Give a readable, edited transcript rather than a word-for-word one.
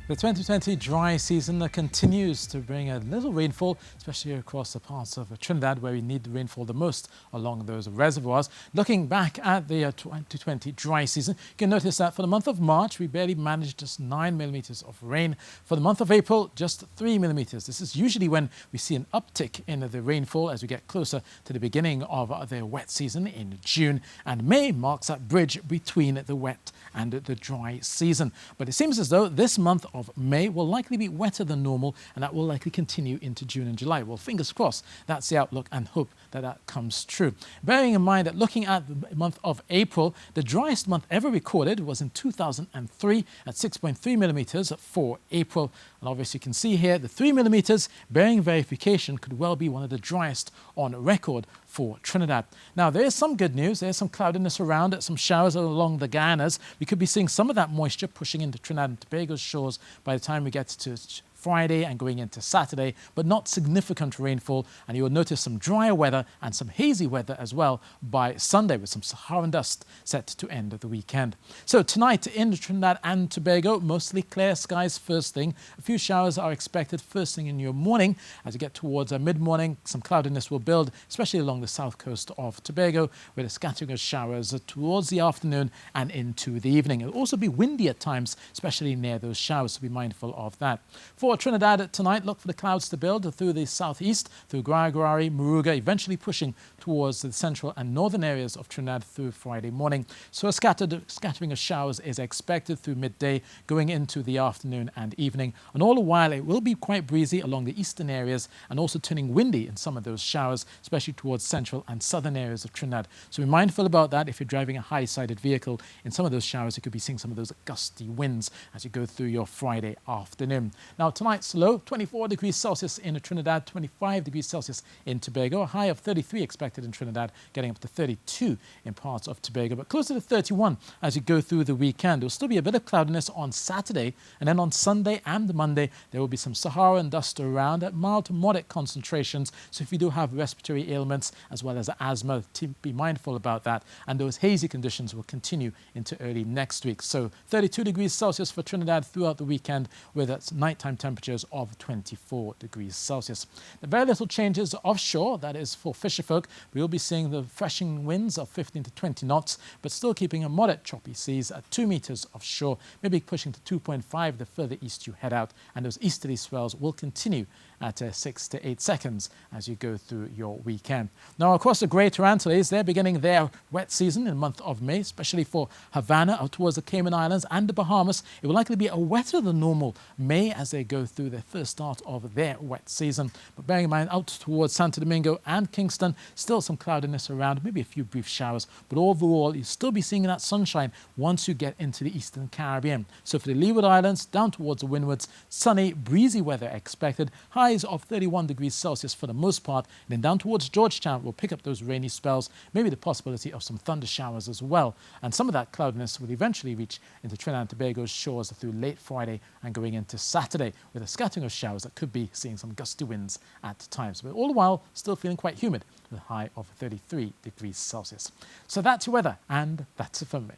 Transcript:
The 2020 dry season continues to bring a little rainfall, especially across the parts of Trinidad where we need the rainfall the most along those reservoirs. Looking back at the 2020 dry season, you can notice that for the month of March, we barely managed just 9 millimeters of rain. For the month of April, just 3 millimeters. This is usually when we see an uptick in the rainfall as we get closer to the beginning of the wet season in June. And May marks that bridge between the wet and the dry season. But it seems as though this month of May will likely be wetter than normal, and that will likely continue into June and July. Well, fingers crossed, that's the outlook, and hope that that comes true. Bearing in mind that looking at the month of April, the driest month ever recorded was in 2003 at 6.3 millimeters for April. And obviously you can see here the 3 millimeters bearing verification could well be one of the driest on record for Trinidad. Now, there is some good news. There's some cloudiness around, some showers along the Guyanas. We could be seeing some of that moisture pushing into Trinidad and Tobago's shores by the time we get to Friday and going into Saturday, but not significant rainfall. And you will notice some drier weather and some hazy weather as well by Sunday, with some Saharan dust set to end of the weekend. So tonight in Trinidad and Tobago, mostly clear skies first thing. A few showers are expected first thing in your morning. As you get towards mid-morning, some cloudiness will build, especially along the south coast of Tobago, with a scattering of showers towards the afternoon and into the evening. It will also be windy at times, especially near those showers, so be mindful of that. For Trinidad tonight, look for the clouds to build through the southeast, through Guayagari, Moruga, eventually pushing towards the central and northern areas of Trinidad through Friday morning. So a scattering of showers is expected through midday, going into the afternoon and evening. And all the while, it will be quite breezy along the eastern areas and also turning windy in some of those showers, especially towards central and southern areas of Trinidad. So be mindful about that. If you're driving a high-sided vehicle in some of those showers, you could be seeing some of those gusty winds as you go through your Friday afternoon. Now, tonight's low, 24 degrees Celsius in Trinidad, 25 degrees Celsius in Tobago, a high of 33 expected in Trinidad, getting up to 32 in parts of Tobago, but closer to 31 as you go through the weekend. There will still be a bit of cloudiness on Saturday, and then on Sunday and Monday, there will be some Saharan dust around at mild to moderate concentrations. So if you do have respiratory ailments as well as asthma, be mindful about that. And those hazy conditions will continue into early next week. So 32 degrees Celsius for Trinidad throughout the weekend, with nighttime temperatures of 24 degrees Celsius. The very little changes offshore, that is for fisherfolk. We will be seeing the freshening winds of 15 to 20 knots, but still keeping a moderate choppy seas at 2 meters offshore, maybe pushing to 2.5 the further east you head out. And those easterly swells will continue at 6 to 8 seconds as you go through your weekend. Now, across the Greater Antilles, they're beginning their wet season in the month of May, especially for Havana out towards the Cayman Islands and the Bahamas. It will likely be a wetter than normal May as they go through their first start of their wet season. But bearing in mind, out towards Santo Domingo and Kingston, still some cloudiness around, maybe a few brief showers, but overall, you'll still be seeing that sunshine once you get into the Eastern Caribbean. So for the Leeward Islands, down towards the windwards, sunny, breezy weather expected, highs of 31 degrees Celsius for the most part. And then down towards Georgetown, we'll pick up those rainy spells, maybe the possibility of some thunder showers as well. And some of that cloudiness will eventually reach into Trinidad and Tobago's shores through late Friday and going into Saturday, with a scattering of showers that could be seeing some gusty winds at times. But all the while, still feeling quite humid with a high of 33 degrees Celsius. So that's your weather, and that's it from me.